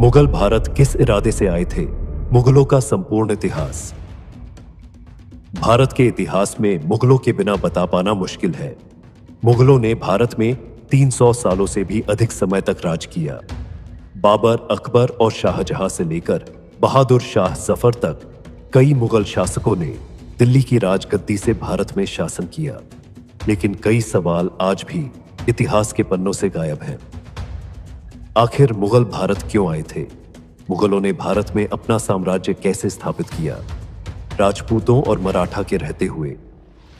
मुगल भारत किस इरादे से आए थे? मुगलों का संपूर्ण इतिहास। भारत के इतिहास में मुगलों के बिना बता पाना मुश्किल है। मुगलों ने भारत में 300 सालों से भी अधिक समय तक राज किया। बाबर, अकबर और शाहजहां से लेकर बहादुर शाह जफर तक कई मुगल शासकों ने दिल्ली की राजगद्दी से भारत में शासन किया, लेकिन कई सवाल आज भी इतिहास के पन्नों से गायब हैं। आखिर मुगल भारत क्यों आए थे? मुगलों ने भारत में अपना साम्राज्य कैसे स्थापित किया? राजपूतों और मराठा के रहते हुए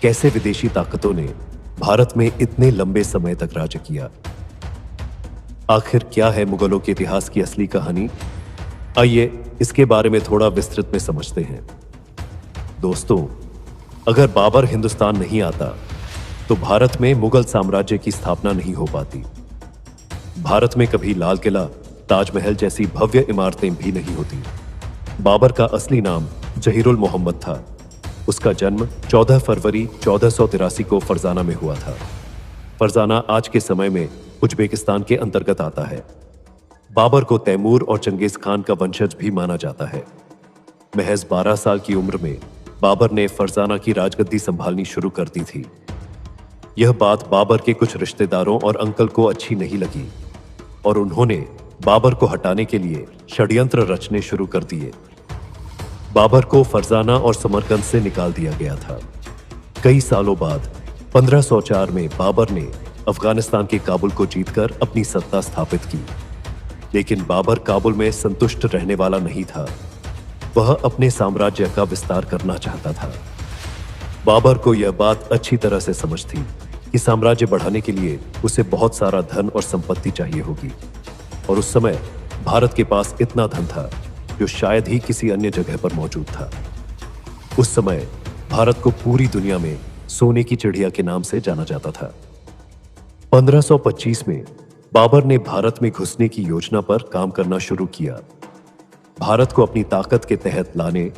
कैसे विदेशी ताकतों ने भारत में इतने लंबे समय तक राज किया? आखिर क्या है मुगलों के इतिहास की असली कहानी? आइए इसके बारे में थोड़ा विस्तृत में समझते हैं। दोस्तों, अगर बाबर हिंदुस्तान नहीं आता तो भारत में मुगल साम्राज्य की स्थापना नहीं हो पाती। भारत में कभी लाल किला, ताजमहल जैसी भव्य इमारतें भी नहीं होती। बाबर का असली नाम जहीरुल मोहम्मद था। उसका जन्म 14 फरवरी 1483 को फरजाना में हुआ था। फरजाना आज के समय में उज्बेकिस्तान के अंतर्गत आता है। बाबर को तैमूर और चंगेज खान का वंशज भी माना जाता है। महज 12 साल की उम्र में बाबर ने फरजाना की राजगद्दी संभालनी शुरू कर दी थी। यह बात बाबर के कुछ रिश्तेदारों और अंकल को अच्छी नहीं लगी और उन्होंने बाबर को हटाने के लिए षड्यंत्र रचने शुरू कर दिए। बाबर को फरजाना और समरकंद से निकाल दिया गया था। कई सालों बाद 1504 में बाबर ने अफगानिस्तान के काबुल को जीतकर अपनी सत्ता स्थापित की, लेकिन बाबर काबुल में संतुष्ट रहने वाला नहीं था। वह अपने साम्राज्य का विस्तार करना चाहता था। बाबर को यह बात अच्छी तरह से समझ थी कि साम्राज्य बढ़ाने के लिए उसे बहुत सारा धन और संपत्ति चाहिए होगी, और उस समय भारत के पास इतना धन था जो शायद ही किसी अन्य जगह पर मौजूद था। उस समय भारत को पूरी दुनिया में सोने की चिड़िया के नाम से जाना जाता था। 1525 में बाबर ने भारत में घुसने की योजना पर काम करना शुरू किया। भारत को अपनी ताकत के तहत लाने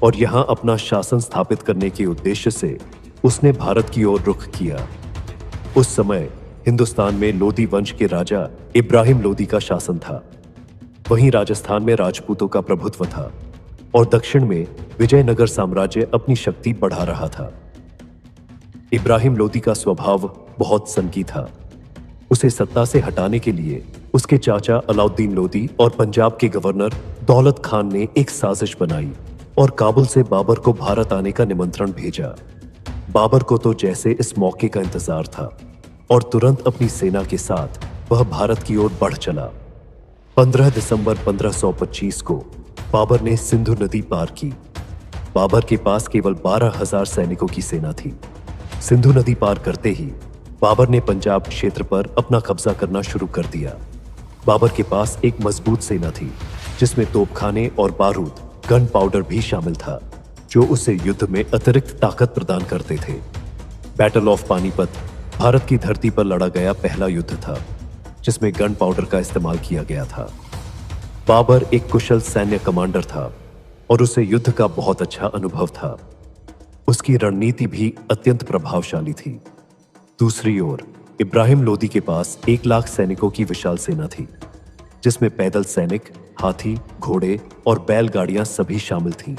और यहां अपना शासन स्थापित करने के उद्देश्य से उसने भारत की ओर रुख किया। उस समय हिंदुस्तान में लोदी वंश के राजा इब्राहिम लोदी का शासन था। वहीं राजस्थान में राजपूतों का प्रभुत्व था और दक्षिण में विजयनगर साम्राज्य अपनी शक्ति बढ़ा रहा था। इब्राहिम लोदी का स्वभाव बहुत सनकी था। उसे सत्ता से हटाने के लिए उसके चाचा अलाउद्दीन लोदी और पंजाब के गवर्नर दौलत खान ने एक साजिश बनाई और काबुल से बाबर को भारत आने का निमंत्रण भेजा। बाबर को तो जैसे इस मौके का इंतजार था और तुरंत अपनी सेना के साथ वह भारत की ओर बढ़ चला। 15 दिसंबर 1525 को बाबर ने सिंधु नदी पार की। बाबर के पास केवल 12,000 सैनिकों की सेना थी। सिंधु नदी पार करते ही बाबर ने पंजाब क्षेत्र पर अपना कब्जा करना शुरू कर दिया। बाबर के पास एक मजबूत सेना थी जिसमें तोपखाने और बारूद, गन पाउडर भी शामिल था, जो उसे युद्ध में अतिरिक्त ताकत प्रदान करते थे। बैटल ऑफ पानीपत भारत की धरती पर लड़ा गया पहला युद्ध था जिसमें गन पाउडर का इस्तेमाल किया गया था। बाबर एक कुशल सैन्य कमांडर था और उसे युद्ध का बहुत अच्छा अनुभव था। उसकी रणनीति भी अत्यंत प्रभावशाली थी। दूसरी ओर इब्राहिम लोदी के पास 1 लाख सैनिकों की विशाल सेना थी, जिसमें पैदल सैनिक, हाथी, घोड़े और बैलगाड़ियां सभी शामिल थीं।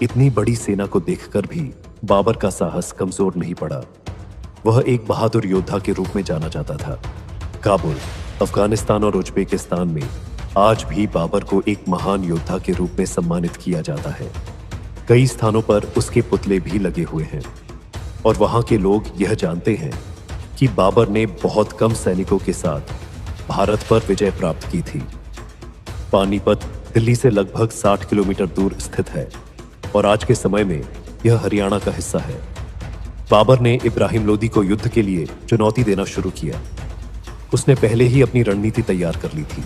इतनी बड़ी सेना को देखकर भी बाबर का साहस कमजोर नहीं पड़ा। वह एक बहादुर योद्धा के रूप में जाना जाता था। काबुल, अफगानिस्तान और उज्बेकिस्तान में आज भी बाबर को एक महान योद्धा के रूप में सम्मानित किया जाता है। कई स्थानों पर उसके पुतले भी लगे हुए हैं और वहां के लोग यह जानते हैं कि बाबर ने बहुत कम सैनिकों के साथ भारत पर विजय प्राप्त की थी। पानीपत दिल्ली से लगभग 60 किलोमीटर दूर स्थित है और आज के समय में यह हरियाणा का हिस्सा है। बाबर ने इब्राहिम लोदी को युद्ध के लिए चुनौती देना शुरू किया। उसने पहले ही अपनी रणनीति तैयार कर ली थी।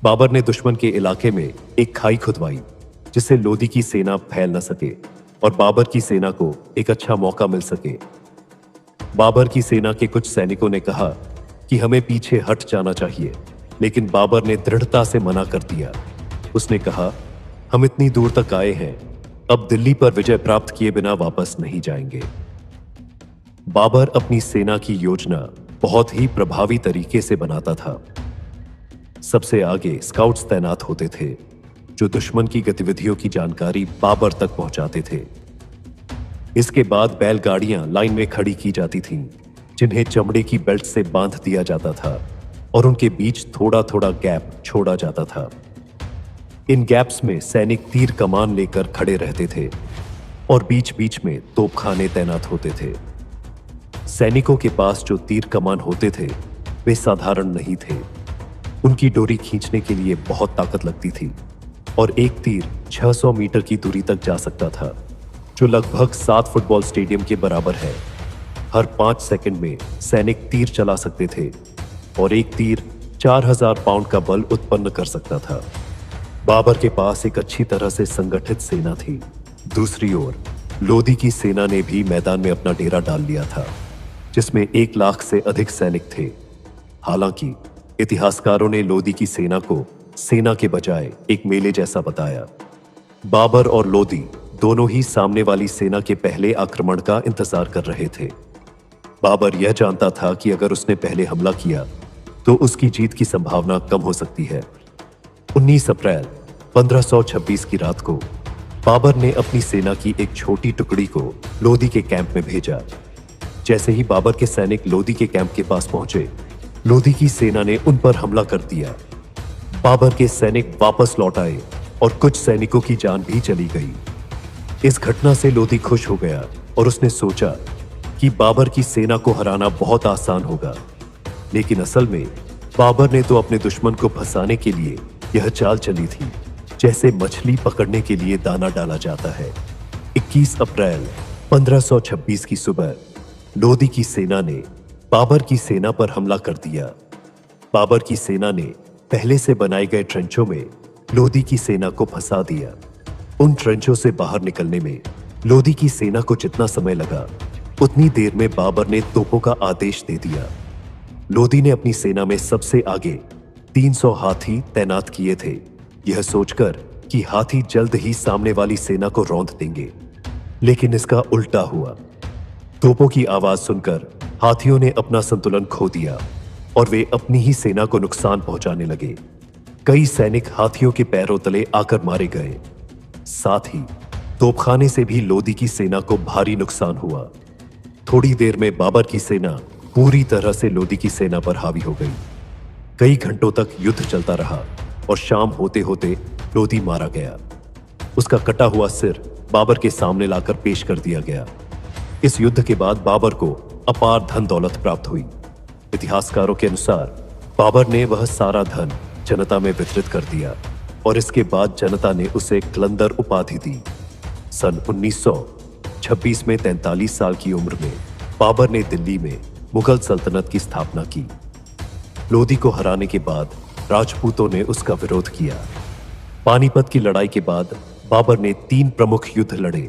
बाबर ने दुश्मन के इलाके में एक खाई खुदवाई जिससे लोदी की सेना फैल न सके और बाबर की सेना को एक अच्छा मौका मिल सके। बाबर की सेना के कुछ सैनिकों ने कहा कि हमें पीछे हट जाना चाहिए, लेकिन बाबर ने दृढ़ता से मना कर दिया। उसने कहा, हम इतनी दूर तक आए हैं, अब दिल्ली पर विजय प्राप्त किए बिना वापस नहीं जाएंगे। बाबर अपनी सेना की योजना बहुत ही प्रभावी तरीके से बनाता था। सबसे आगे स्काउट्स तैनात होते थे जो दुश्मन की गतिविधियों की जानकारी बाबर तक पहुंचाते थे। इसके बाद बैलगाड़ियां लाइन में खड़ी की जाती थीं, जिन्हें चमड़े की बेल्ट से बांध दिया जाता था और उनके बीच थोड़ा थोड़ा गैप छोड़ा जाता था। इन गैप्स में सैनिक तीर कमान लेकर खड़े रहते थे और बीच बीच में तोपखाने तैनात होते थे। सैनिकों के पास जो तीर कमान होते थे वे साधारण नहीं थे। उनकी डोरी खींचने के लिए बहुत ताकत लगती थी और एक तीर 600 मीटर की दूरी तक जा सकता था, जो लगभग 7 फुटबॉल स्टेडियम के बराबर है। हर 5 सेकंड में सैनिक तीर चला सकते थे और एक तीर 4000 पाउंड का बल उत्पन्न कर सकता था। बाबर के पास एक अच्छी तरह से संगठित सेना थी। दूसरी ओर लोदी की सेना ने भी मैदान में अपना डेरा डाल लिया था, जिसमें 1 लाख से अधिक सैनिक थे। हालांकि इतिहासकारों ने लोदी की सेना को सेना के बजाय एक मेले जैसा बताया। बाबर और लोदी दोनों ही सामने वाली सेना के पहले आक्रमण का इंतजार कर रहे थे। बाबर यह जानता था कि अगर उसने पहले हमला किया तो उसकी जीत की संभावना कम हो सकती है। 19 अप्रैल 1526 की रात को बाबर ने अपनी सेना की एक छोटी टुकड़ी को लोदी के कैंप में भेजा। जैसे ही बाबर के सैनिक लोदी के कैंप के पास पहुंचे, लोदी की सेना ने उन पर हमला कर दिया। बाबर के सैनिक वापस लौट आए और कुछ सैनिकों की जान भी चली गई। इस घटना से लोदी खुश हो गया और उसने सोचा कि बाबर की सेना को हराना बहुत आसान होगा। लेकिन असल में बाबर ने तो अपने दुश्मन को फंसाने के लिए यह चाल चली थी, जैसे मछली पकड़ने के लिए दाना डाला जाता है। 21 अप्रैल 1526 की सुबह लोदी की सेना ने बाबर की सेना पर हमला कर दिया। बाबर की सेना ने पहले से बनाए गए ट्रेंचों में लोदी की सेना को फंसा दिया। उन ट्रेंचों से बाहर निकलने में लोदी की सेना को जितना समय लगा, उतनी देर में बाबर ने तोपों का आदेश दे दिया। लोदी ने अपनी सेना में सबसे आगे 300 हाथी तैनात किए थे, यह सोचकर कि हाथी जल्द ही सामने वाली सेना को रौंद देंगे। लेकिन इसका उल्टा हुआ। तोपों की आवाज सुनकर हाथियों ने अपना संतुलन खो दिया और वे अपनी ही सेना को नुकसान पहुंचाने लगे। कई सैनिक हाथियों के पैरों तले आकर मारे गए। साथ ही तोपखाने से भी लोदी की सेना को भारी नुकसान हुआ। थोड़ी देर में बाबर की सेना पूरी तरह से लोदी की सेना पर हावी हो गई। कई घंटों तक युद्ध चलता रहा और शाम होते होते लोदी मारा गया। उसका कटा हुआ सिर बाबर के सामने लाकर पेश कर दिया गया। इस युद्ध के बाद बाबर को अपार धन दौलत प्राप्त हुई। इतिहासकारों के अनुसार बाबर ने वह सारा धन जनता में वितरित कर दिया और इसके बाद जनता ने उसे कलंदर उपाधि दी। सन 1926 में 43 साल की उम्र में बाबर ने दिल्ली में मुगल सल्तनत की स्थापना की। लोदी को हराने के बाद राजपूतों ने उसका विरोध किया। पानीपत की लड़ाई के बाद बाबर ने 3 प्रमुख युद्ध लड़े,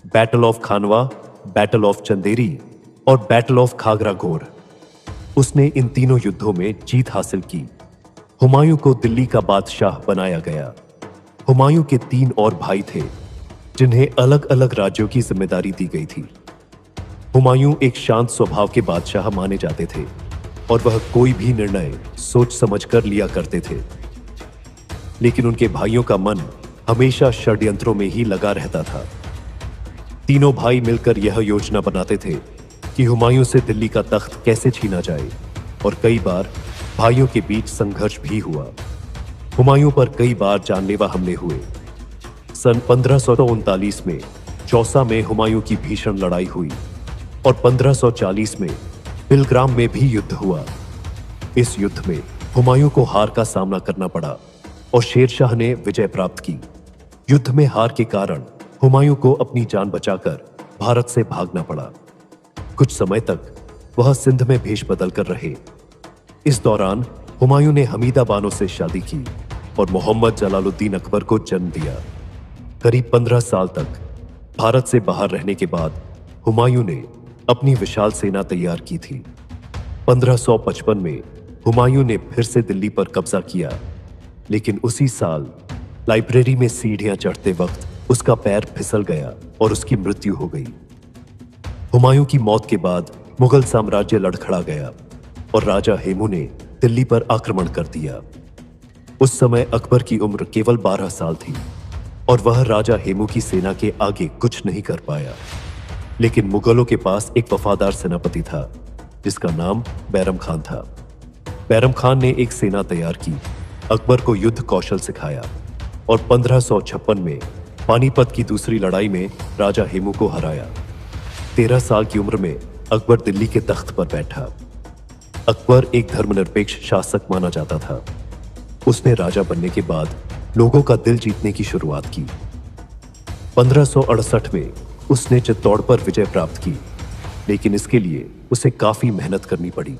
battle of Khanwa, battle of Chanderi और बैटल ऑफ खागरा घोर। उसने इन तीनों युद्धों में जीत हासिल की। हुमायूं को दिल्ली का बादशाह बनाया गया। हुमायूं के 3 और भाई थे, जिन्हें अलग अलग राज्यों की जिम्मेदारी दी गई थी। हुमायूं एक शांत स्वभाव के बादशाह माने जाते थे और वह कोई भी निर्णय सोच समझकर लिया करते थे। लेकिन उनके भाइयों का मन हमेशा षड्यंत्रों में ही लगा रहता था। तीनों भाई मिलकर यह योजना बनाते थे कि हुमायूं से दिल्ली का तख्त कैसे छीना जाए और कई बार भाइयों के बीच संघर्ष भी हुआ। हुमायूं पर कई बार जानलेवा हमले हुए। सन 1539 में चौसा में हुमायूं की भीषण लड़ाई हुई और 1540 में बिलग्राम में भी युद्ध हुआ। इस युद्ध में हुमायूं को हार का सामना करना पड़ा और शेरशाह ने विजय प्राप्त की। युद्ध में हार के कारण हुमायूं को अपनी जान बचाकर भारत से भागना पड़ा। कुछ समय तक वह सिंध में भेष बदल कर रहे। इस दौरान हुमायूं ने हमीदा बानो से शादी की और मोहम्मद जलालुद्दीन अकबर को जन्म दिया। करीब 15 साल तक भारत से बाहर रहने के बाद हुमायूं ने अपनी विशाल सेना तैयार की थी। 1555 में हुमायूं ने फिर से दिल्ली पर कब्जा किया, लेकिन उसी साल लाइब्रेरी में सीढ़ियां चढ़ते वक्त उसका पैर फिसल गया और उसकी मृत्यु हो गई। हुमायूं की मौत के बाद मुगल साम्राज्य लड़खड़ा गया और राजा हेमू ने दिल्ली पर आक्रमण कर दिया। उस समय अकबर की उम्र केवल 12 साल थी और वह राजा हेमू की सेना के आगे कुछ नहीं कर पाया। लेकिन मुगलों के पास एक वफादार सेनापति था जिसका नाम बैरम खान था। बैरम खान ने एक सेना तैयार की, अकबर को युद्ध कौशल सिखाया और 1556 में पानीपत की दूसरी लड़ाई में राजा हेमू को हराया। 13 साल की उम्र में अकबर दिल्ली के तख्त पर बैठा। अकबर एक धर्मनिरपेक्ष शासक माना जाता था। उसने राजा बनने के बाद लोगों का दिल जीतने की शुरुआत की। 1568 में उसने चित्तौड़ पर विजय प्राप्त की, लेकिन इसके लिए उसे काफी मेहनत करनी पड़ी।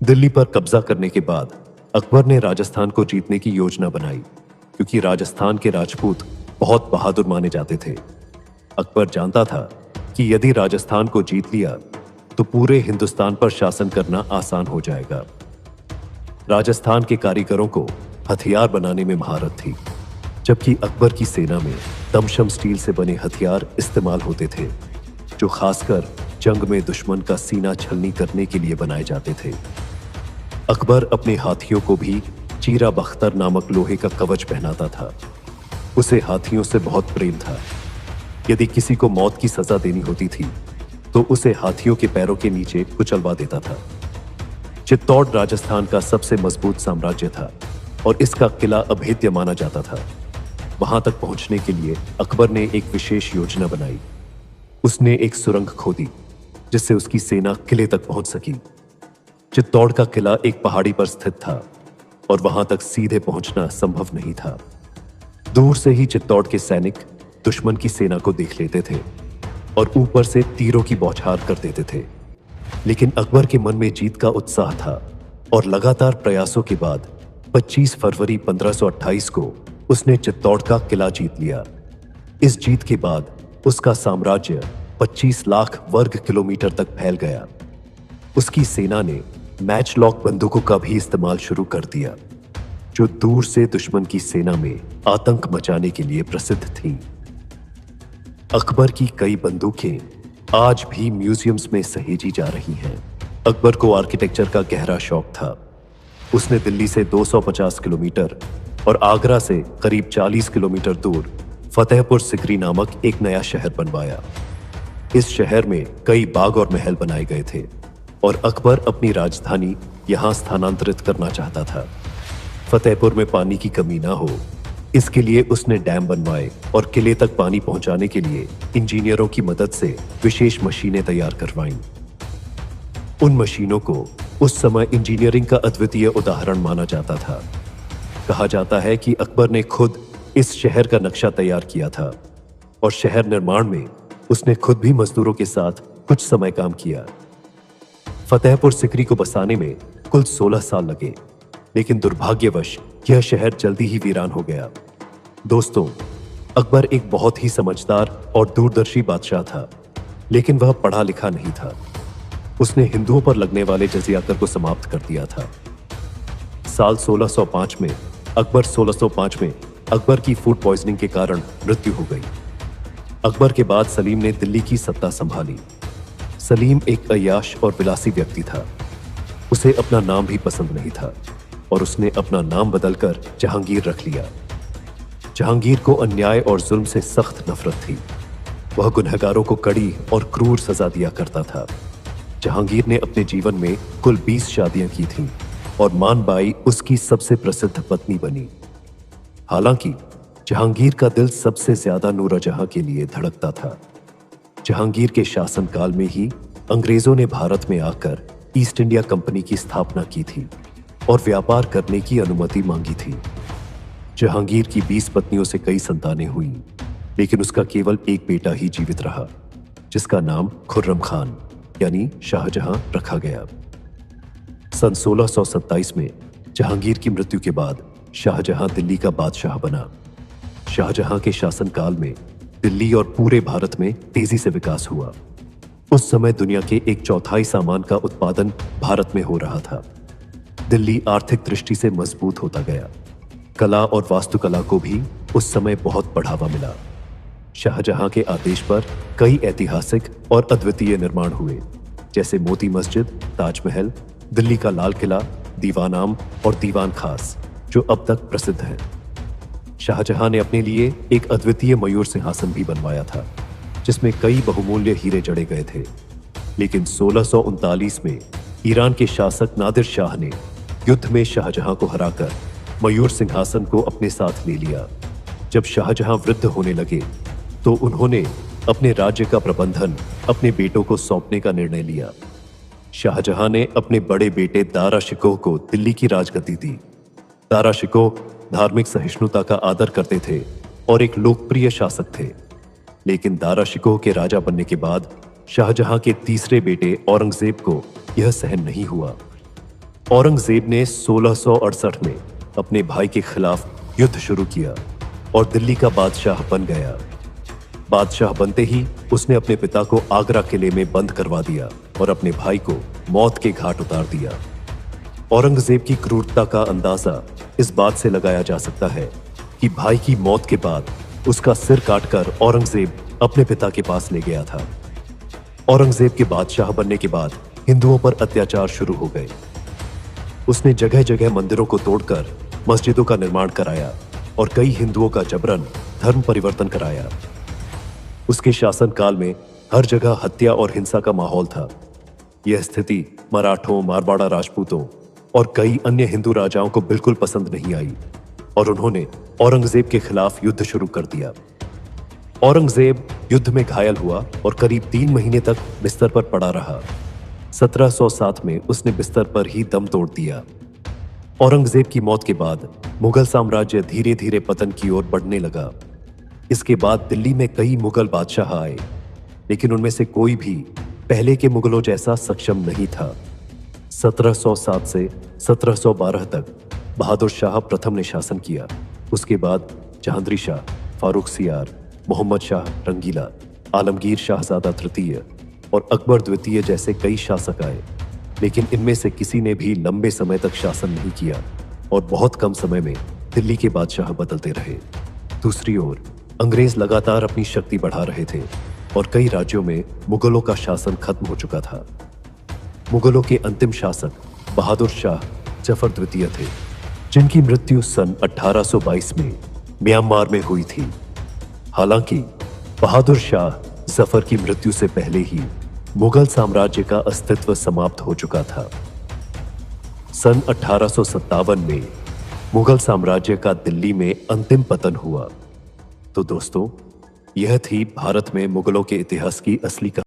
दिल्ली पर कब्जा करने के बाद अकबर ने राजस्थान को जीतने की योजना बनाई, क्योंकि राजस्थान के राजपूत बहुत बहादुर माने जाते थे। अकबर जानता था कि यदि राजस्थान को जीत लिया तो पूरे हिंदुस्तान पर शासन करना आसान हो जाएगा। राजस्थान के कारीगरों को हथियार बनाने में महारत थी, जबकि अकबर की सेना में दमशम स्टील से बने हथियार इस्तेमाल होते थे, जो खासकर जंग में दुश्मन का सीना छलनी करने के लिए बनाए जाते थे। अकबर अपने हाथियों को भी चीरा बख्तर नामक लोहे का कवच पहनाता था। उसे हाथियों से बहुत प्रेम था। यदि किसी को मौत की सजा देनी होती थी तो उसे हाथियों के पैरों के नीचे कुचलवा देता था। चित्तौड़ राजस्थान का सबसे मजबूत साम्राज्य था और इसका किला अभेद्य माना जाता था। वहां तक पहुंचने के लिए अकबर ने एक विशेष योजना बनाई। उसने एक सुरंग खोदी जिससे उसकी सेना किले तक पहुंच सकी। चित्तौड़ का किला एक पहाड़ी पर स्थित था और वहां तक सीधे पहुंचना संभव नहीं था। दूर से ही चित्तौड़ के सैनिक दुश्मन की सेना को देख लेते थे और ऊपर से तीरों की बौछार कर देते थे। लेकिन अकबर के मन में जीत का उत्साह था और लगातार प्रयासों के बाद 25 फरवरी 1528 को उसने चित्तौड़ का किला जीत लिया। इस जीत के बाद उसका साम्राज्य 25 लाख वर्ग किलोमीटर तक फैल गया। उसकी सेना ने मैच लॉक बंदूकों का भी इस्तेमाल शुरू कर दिया, जो दूर से दुश्मन की सेना में आतंक मचाने के लिए प्रसिद्ध थीं। अकबर की कई बंदूकें आज भी म्यूजियम्स में सहेजी जा रही हैं। अकबर को आर्किटेक्चर का गहरा शौक था। उसने दिल्ली से 250 किलोमीटर और आगरा से करीब 40 किलोमीटर दूर फतेहपुर सिकरी नामक एक नया शहर बनवाया। इस शहर में कई बाग और महल बनाए गए थे और अकबर अपनी राजधानी यहां स्थानांतरित करना चाहता था। फतेहपुर में पानी की कमी ना हो, इसके लिए उसने डैम बनवाए और किले तक पानी पहुंचाने के लिए इंजीनियरों की मदद से विशेष मशीनें तैयार करवाईं। उन मशीनों को उस समय इंजीनियरिंग का अद्वितीय उदाहरण माना जाता था। कहा जाता है कि अकबर ने खुद इस शहर का नक्शा तैयार किया था और शहर निर्माण में उसने खुद भी मजदूरों के साथ कुछ समय काम किया। फतेहपुर सिकरी को बसाने में कुल 16 साल लगे, लेकिन दुर्भाग्यवश यह शहर जल्दी ही वीरान हो गया। दोस्तों, अकबर एक बहुत ही समझदार और दूरदर्शी बादशाह था, लेकिन वह पढ़ा लिखा नहीं था। उसने हिंदुओं पर लगने वाले जजिया कर को समाप्त कर दिया था। साल 1605 में अकबर की फूड पॉइजनिंग के कारण मृत्यु हो गई। अकबर के बाद सलीम ने दिल्ली की सत्ता संभाली। सलीम एक अय्याश और विलासी व्यक्ति था। उसे अपना नाम भी पसंद नहीं था और उसने अपना नाम बदलकर जहांगीर रख लिया। जहांगीर को अन्याय और जुल्म से सख्त नफरत थी। वह गुनहगारों को कड़ी और क्रूर सजा दिया करता था। जहांगीर ने अपने जीवन में कुल 20 शादियां की थीं और मानबाई उसकी सबसे प्रसिद्ध पत्नी बनी। हालांकि जहांगीर का दिल सबसे ज्यादा नूरजहां के लिए धड़कता था। जहांगीर के शासनकाल में ही अंग्रेजों ने भारत में आकर ईस्ट इंडिया कंपनी की स्थापना की थी और व्यापार करने की अनुमति मांगी थी। जहांगीर की 20 पत्नियों से कई संतानें हुई, लेकिन उसका केवल एक बेटा ही जीवित रहा, जिसका नाम खुर्रम खान यानी शाहजहां रखा गया। सन 1627 में जहांगीर की मृत्यु के बाद शाहजहां दिल्ली का बादशाह बना। शाहजहां के शासनकाल में दिल्ली और पूरे भारत में तेजी से विकास हुआ। उस समय दुनिया के 1/4 सामान का उत्पादन भारत में हो रहा था। दिल्ली आर्थिक दृष्टि से मजबूत होता गया। कला और वास्तुकला को भी उस समय बहुत बढ़ावा मिला। शाहजहां के आदेश पर कई ऐतिहासिक और अद्वितीय निर्माण हुए, जैसे मोती मस्जिद, ताजमहल, दिल्ली का लाल किला, दीवान आम और दीवान खास, जो अब तक प्रसिद्ध है। शाहजहां ने अपने लिए एक अद्वितीय मयूर सिंहासन भी बनवाया था, जिसमें कई बहुमूल्य हीरे जड़े गए थे। लेकिन 1639 में ईरान के शासक नादिर शाह ने युद्ध में शाहजहां को हराकर मयूर सिंहासन को अपने साथ ले लिया। जब शाहजहां वृद्ध होने लगे तो उन्होंने अपने राज्य का प्रबंधन अपने बेटों को सौंपने का निर्णय लिया। शाहजहां ने अपने बड़े बेटे दारा शिकोह को दिल्ली की राजगद्दी दी। दारा शिकोह धार्मिक सहिष्णुता का आदर करते थे और एक लोकप्रिय शासक थे। लेकिन दारा शिकोह के राजा बनने के बाद शाहजहां के तीसरे बेटे औरंगजेब को यह सहन नहीं हुआ। औरंगजेब ने 1668 में अपने भाई के खिलाफ युद्ध शुरू किया और दिल्ली का बादशाह बन गया। बादशाह बनते ही उसने अपने पिता को आगरा किले में बंद करवा दिया और अपने भाई को मौत के घाट उतार दिया। औरंगजेब की क्रूरता का अंदाजा इस बात से लगाया जा सकता है कि भाई की मौत के बाद उसका सिर काटकर औरंगजेब अपने पिता के पास ले गया था। औरंगजेब के बादशाह बनने के बाद हिंदुओं पर अत्याचार शुरू हो गए। उसने जगह जगह मंदिरों को तोड़कर मस्जिदों का निर्माण कराया और कई हिंदुओं का जबरन धर्म परिवर्तन कराया। उसके शासनकाल में हर जगह हत्या और हिंसा का माहौल था। यह स्थिति मराठों, मारवाड़ा राजपूतों और कई अन्य हिंदू राजाओं को बिल्कुल पसंद नहीं आई और उन्होंने औरंगजेब के खिलाफ युद्ध शुरू कर दिया। औरंगजेब युद्ध में घायल हुआ और करीब 3 महीने तक बिस्तर पर पड़ा रहा। 1707 में उसने बिस्तर पर ही दम तोड़ दिया। औरंगजेब की मौत के बाद मुगल साम्राज्य धीरे धीरे पतन की ओर बढ़ने लगा। इसके बाद दिल्ली में कई मुगल बादशाह आए, लेकिन उनमें से कोई भी पहले के मुगलों जैसा सक्षम नहीं था। 1707 से 1712 तक बहादुर शाह प्रथम ने शासन किया। उसके बाद जहांगीर शाह, फारूक सियार, मोहम्मद शाह रंगीला, आलमगीर शाहजादा तृतीय और अकबर द्वितीय जैसे कई शासक आए, लेकिन इनमें से किसी ने भी लंबे समय तक शासन नहीं किया और बहुत कम समय में दिल्ली के बादशाह बदलते रहे। दूसरी ओर अंग्रेज लगातार अपनी शक्ति बढ़ा रहे थे और कई राज्यों में मुगलों का शासन खत्म हो चुका था। मुगलों के अंतिम शासक बहादुर शाह जफर द्वितीय थे, जिनकी मृत्यु सन 1822 में म्यांमार में हुई थी। हालांकि बहादुर शाह जफर की मृत्यु से पहले ही मुगल साम्राज्य का अस्तित्व समाप्त हो चुका था। सन 1857 में मुगल साम्राज्य का दिल्ली में अंतिम पतन हुआ। तो दोस्तों, यह थी भारत में मुगलों के इतिहास की असली कहानी।